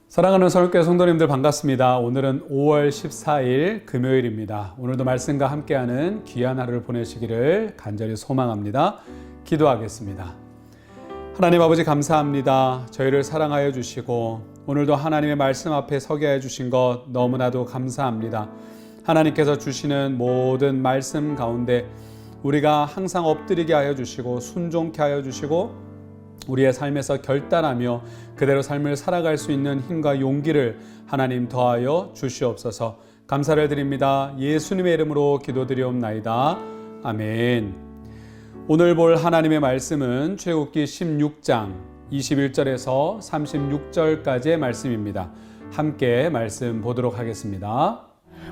사랑하는 서울교회 성도님들 반갑습니다. 오늘은 5월 14일 금요일입니다. 오늘도 말씀과 함께하는 귀한 하루를 보내시기를 간절히 소망합니다. 기도하겠습니다. 하나님 아버지 감사합니다. 저희를 사랑하여 주시고 오늘도 하나님의 말씀 앞에 서게 해 주신 것 너무나도 감사합니다. 하나님께서 주시는 모든 말씀 가운데 우리가 항상 엎드리게 하여 주시고 순종케 하여 주시고 우리의 삶에서 결단하며 그대로 삶을 살아갈 수 있는 힘과 용기를 하나님 더하여 주시옵소서. 감사를 드립니다. 예수님의 이름으로 기도드리옵나이다. 아멘. 오늘 볼 하나님의 말씀은 출애굽기 16장 21절에서 36절까지의 말씀입니다. 함께 말씀 보도록 하겠습니다.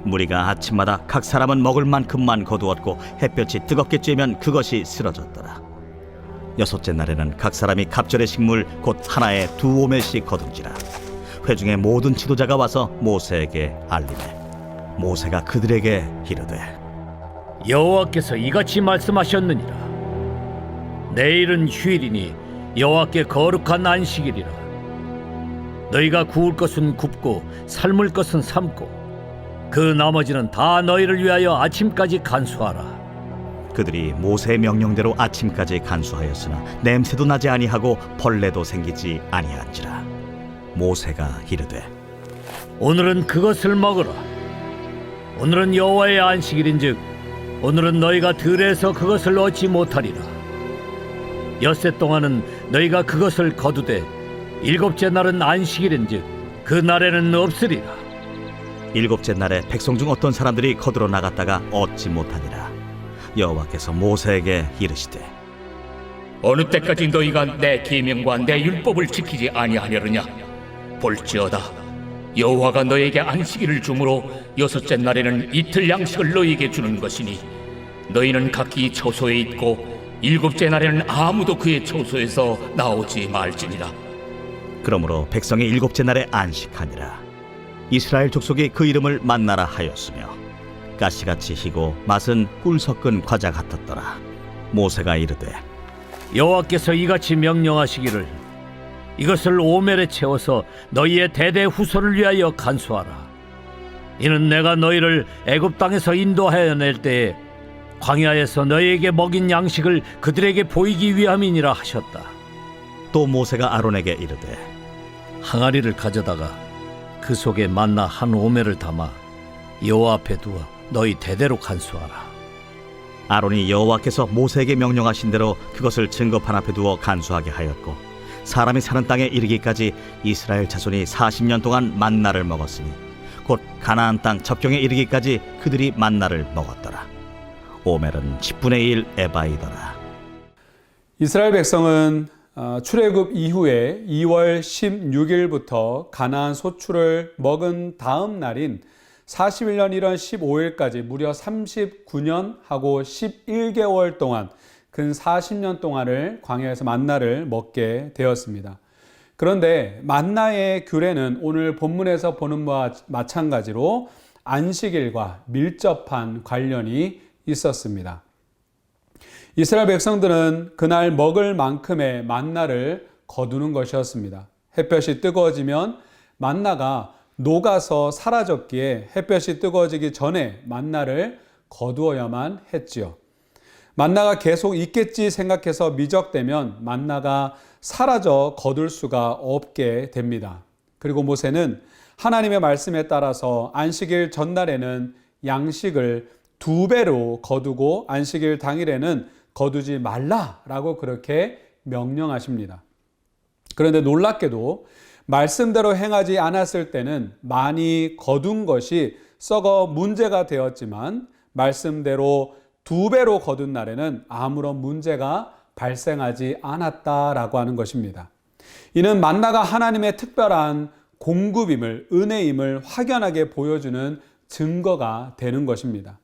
무리가 아침마다 각 사람은 먹을 만큼만 거두었고 햇볕이 뜨겁게 쬐면 그것이 쓰러졌더라. 여섯째 날에는 각 사람이 갑절의 식물 곧 하나에 2오멜씩 거둔지라. 회중의 모든 지도자가 와서 모세에게 알리되 모세가 그들에게 이르되 여호와께서 이같이 말씀하셨느니라. 내일은 휴일이니 여호와께 거룩한 안식일이라. 너희가 구울 것은 굽고 삶을 것은 삶고 그 나머지는 다 너희를 위하여 아침까지 간수하라. 그들이 모세의 명령대로 아침까지 간수하였으나 냄새도 나지 아니하고 벌레도 생기지 아니한지라. 모세가 이르되 오늘은 그것을 먹으라. 오늘은 여호와의 안식일인즉 오늘은 너희가 들에서 그것을 얻지 못하리라. 엿새 동안은 너희가 그것을 거두되 일곱째 날은 안식일인즉 그 날에는 없으리라. 일곱째 날에 백성 중 어떤 사람들이 거두러 나갔다가 얻지 못하니라. 여호와께서 모세에게 이르시되 어느 때까지 너희가 내 계명과 내 율법을 지키지 아니하려느냐? 볼지어다 여호와가 너에게 안식일을 주므로 여섯째 날에는 이틀 양식을 너희에게 주는 것이니 너희는 각기 처소에 있고 일곱째 날에는 아무도 그의 처소에서 나오지 말지니라. 그러므로 백성이 일곱째 날에 안식하니라. 이스라엘 족속이 그 이름을 만나라 하였으며 가시같이 희고 맛은 꿀 섞은 과자 같았더라. 모세가 이르되 여호와께서 이같이 명령하시기를 이것을 오멜에 채워서 너희의 대대 후손을 위하여 간수하라. 이는 내가 너희를 애굽 땅에서 인도하여 낼 때에 광야에서 너희에게 먹인 양식을 그들에게 보이기 위함이니라 하셨다. 또 모세가 아론에게 이르되 항아리를 가져다가 그 속에 만나 한 오멜을 담아 여호와 앞에 두어 너희 대대로 간수하라. 아론이 여호와께서 모세에게 명령하신 대로 그것을 증거판 앞에 두어 간수하게 하였고 사람이 사는 땅에 이르기까지 이스라엘 자손이 40년 동안 만나를 먹었으니 곧 가나안 땅 접경에 이르기까지 그들이 만나를 먹었더라. 오멜은 10분의 1 에바이더라. 이스라엘 백성은 출애굽 이후에 2월 16일부터 가나안 소출을 먹은 다음 날인 41년 1월 15일까지 무려 39년 하고 11개월 동안 근 40년 동안을 광야에서 만나를 먹게 되었습니다. 그런데 만나의 규례는 오늘 본문에서 보는 바와 마찬가지로 안식일과 밀접한 관련이 있었습니다. 이스라엘 백성들은 그날 먹을 만큼의 만나를 거두는 것이었습니다. 햇볕이 뜨거워지면 만나가 녹아서 사라졌기에 햇볕이 뜨거워지기 전에 만나를 거두어야만 했지요. 만나가 계속 있겠지 생각해서 미적되면 만나가 사라져 거둘 수가 없게 됩니다. 그리고 모세는 하나님의 말씀에 따라서 안식일 전날에는 양식을 2배로 거두고 안식일 당일에는 거두지 말라라고 그렇게 명령하십니다. 그런데 놀랍게도 말씀대로 행하지 않았을 때는 많이 거둔 것이 썩어 문제가 되었지만 말씀대로 2배로 거둔 날에는 아무런 문제가 발생하지 않았다라고 하는 것입니다. 이는 만나가 하나님의 특별한 공급임을, 은혜임을 확연하게 보여주는 증거가 되는 것입니다.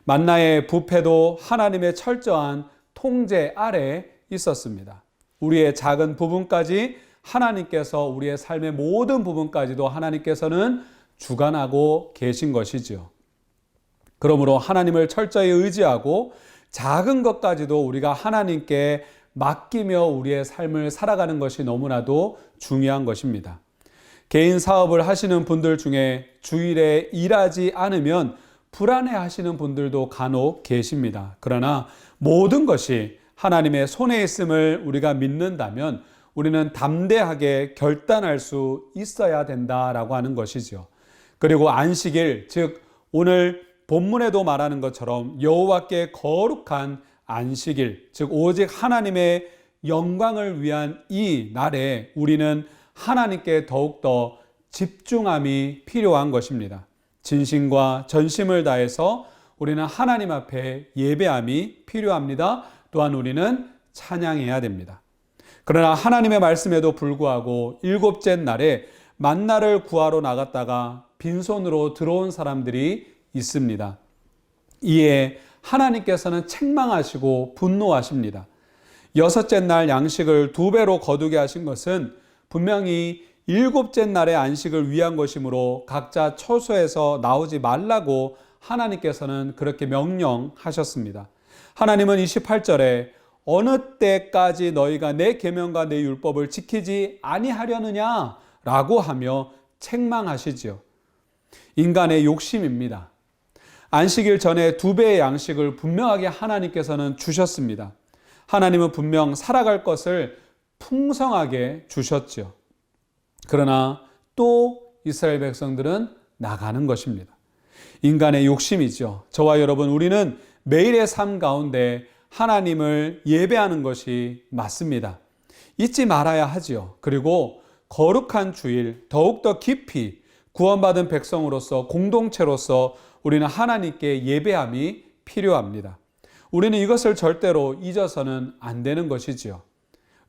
만나의 부패도 하나님의 철저한 통제 아래 있었습니다. 우리의 작은 부분까지 하나님께서 우리의 삶의 모든 부분까지도 하나님께서는 주관하고 계신 것이죠. 그러므로 하나님을 철저히 의지하고 작은 것까지도 우리가 하나님께 맡기며 우리의 삶을 살아가는 것이 너무나도 중요한 것입니다. 개인 사업을 하시는 분들 중에 주일에 일하지 않으면 불안해 하시는 분들도 간혹 계십니다. 그러나 모든 것이 하나님의 손에 있음을 우리가 믿는다면 우리는 담대하게 결단할 수 있어야 된다라고 하는 것이죠. 그리고 안식일, 즉 오늘 본문에도 말하는 것처럼 여호와께 거룩한 안식일, 즉 오직 하나님의 영광을 위한 이 날에 우리는 하나님께 더욱더 집중함이 필요한 것입니다. 진심과 전심을 다해서 우리는 하나님 앞에 예배함이 필요합니다. 또한 우리는 찬양해야 됩니다. 그러나 하나님의 말씀에도 불구하고 일곱째 날에 만나를 구하러 나갔다가 빈손으로 들어온 사람들이 있습니다. 이에 하나님께서는 책망하시고 분노하십니다. 여섯째 날 양식을 2배로 거두게 하신 것은 분명히 일곱째 날의 안식을 위한 것이므로 각자 처소에서 나오지 말라고 하나님께서는 그렇게 명령하셨습니다. 하나님은 28절에 어느 때까지 너희가 내 계명과 내 율법을 지키지 아니하려느냐라고 하며 책망하시지요. 인간의 욕심입니다. 안식일 전에 2배의 양식을 분명하게 하나님께서는 주셨습니다. 하나님은 분명 살아갈 것을 풍성하게 주셨죠. 그러나 또 이스라엘 백성들은 나가는 것입니다. 인간의 욕심이죠. 저와 여러분, 우리는 매일의 삶 가운데 하나님을 예배하는 것이 맞습니다. 잊지 말아야 하지요. 그리고 거룩한 주일, 더욱더 깊이 구원받은 백성으로서 공동체로서 우리는 하나님께 예배함이 필요합니다. 우리는 이것을 절대로 잊어서는 안 되는 것이지요.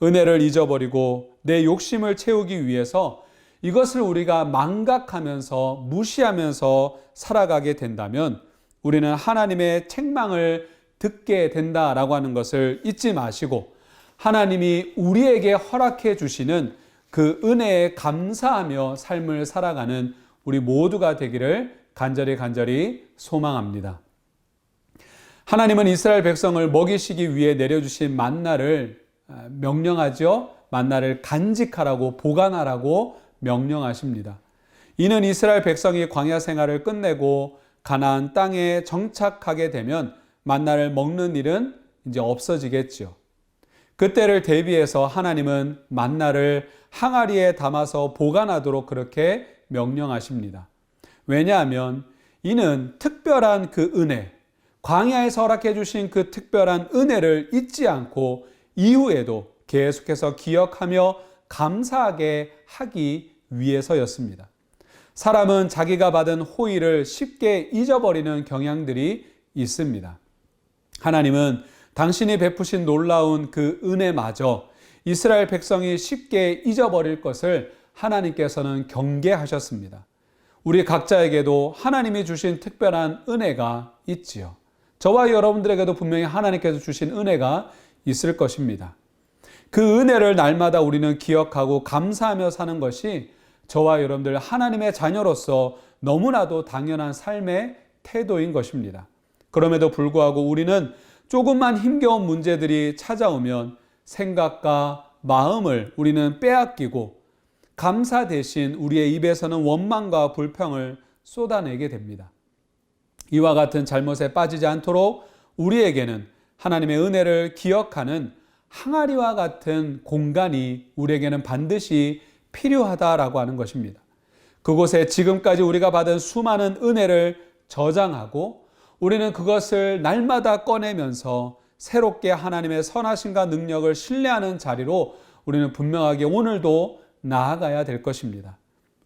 은혜를 잊어버리고 내 욕심을 채우기 위해서 이것을 우리가 망각하면서 무시하면서 살아가게 된다면 우리는 하나님의 책망을 듣게 된다라고 하는 것을 잊지 마시고 하나님이 우리에게 허락해 주시는 그 은혜에 감사하며 삶을 살아가는 우리 모두가 되기를 간절히 소망합니다. 하나님은 이스라엘 백성을 먹이시기 위해 내려주신 만나를 명령하죠. 만나를 간직하라고 보관하라고 명령하십니다. 이는 이스라엘 백성이 광야 생활을 끝내고 가나안 땅에 정착하게 되면 만나를 먹는 일은 이제 없어지겠죠. 그때를 대비해서 하나님은 만나를 항아리에 담아서 보관하도록 그렇게 명령하십니다. 왜냐하면 이는 특별한 그 은혜, 광야에서 허락해 주신 그 특별한 은혜를 잊지 않고 이후에도 계속해서 기억하며 감사하게 하기 위해서였습니다. 사람은 자기가 받은 호의를 쉽게 잊어버리는 경향들이 있습니다. 하나님은 당신이 베푸신 놀라운 그 은혜마저 이스라엘 백성이 쉽게 잊어버릴 것을 하나님께서는 경계하셨습니다. 우리 각자에게도 하나님이 주신 특별한 은혜가 있지요. 저와 여러분들에게도 분명히 하나님께서 주신 은혜가 있을 것입니다. 그 은혜를 날마다 우리는 기억하고 감사하며 사는 것이 저와 여러분들 하나님의 자녀로서 너무나도 당연한 삶의 태도인 것입니다. 그럼에도 불구하고 우리는 조금만 힘겨운 문제들이 찾아오면 생각과 마음을 우리는 빼앗기고 감사 대신 우리의 입에서는 원망과 불평을 쏟아내게 됩니다. 이와 같은 잘못에 빠지지 않도록 우리에게는 하나님의 은혜를 기억하는 항아리와 같은 공간이 우리에게는 반드시 필요하다라고 하는 것입니다. 그곳에 지금까지 우리가 받은 수많은 은혜를 저장하고 우리는 그것을 날마다 꺼내면서 새롭게 하나님의 선하심과 능력을 신뢰하는 자리로 우리는 분명하게 오늘도 나아가야 될 것입니다.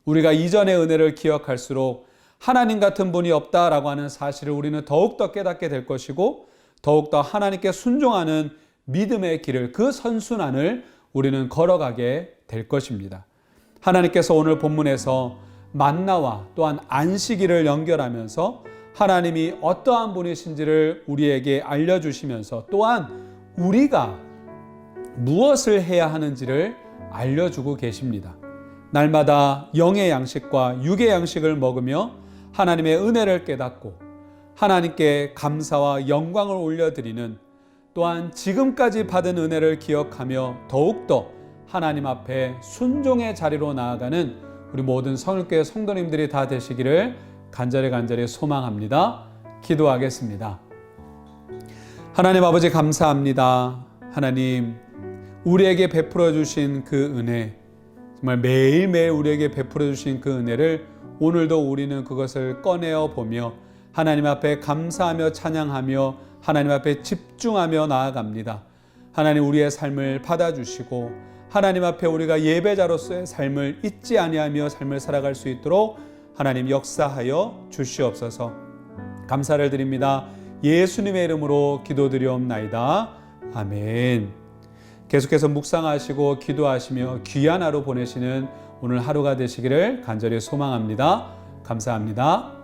우리가 이전의 은혜를 기억할수록 하나님 같은 분이 없다라고 하는 사실을 우리는 더욱더 깨닫게 될 것이고 더욱더 하나님께 순종하는 믿음의 길을, 그 선순환을 우리는 걸어가게 될 것입니다. 하나님께서 오늘 본문에서 만나와 또한 안식일을 연결하면서 하나님이 어떠한 분이신지를 우리에게 알려주시면서 또한 우리가 무엇을 해야 하는지를 알려주고 계십니다. 날마다 영의 양식과 육의 양식을 먹으며 하나님의 은혜를 깨닫고 하나님께 감사와 영광을 올려드리는, 또한 지금까지 받은 은혜를 기억하며 더욱더 하나님 앞에 순종의 자리로 나아가는 우리 모든 성일교회 성도님들이 다 되시기를 간절히 소망합니다. 기도하겠습니다. 하나님 아버지 감사합니다. 하나님, 우리에게 베풀어 주신 그 은혜, 정말 매일매일 우리에게 베풀어 주신 그 은혜를 오늘도 우리는 그것을 꺼내어 보며 하나님 앞에 감사하며 찬양하며 하나님 앞에 집중하며 나아갑니다. 하나님, 우리의 삶을 받아주시고 하나님 앞에 우리가 예배자로서의 삶을 잊지 아니하며 삶을 살아갈 수 있도록 하나님 역사하여 주시옵소서. 감사를 드립니다. 예수님의 이름으로 기도드리옵나이다. 아멘. 계속해서 묵상하시고 기도하시며 귀한 하루 보내시는 오늘 하루가 되시기를 간절히 소망합니다. 감사합니다.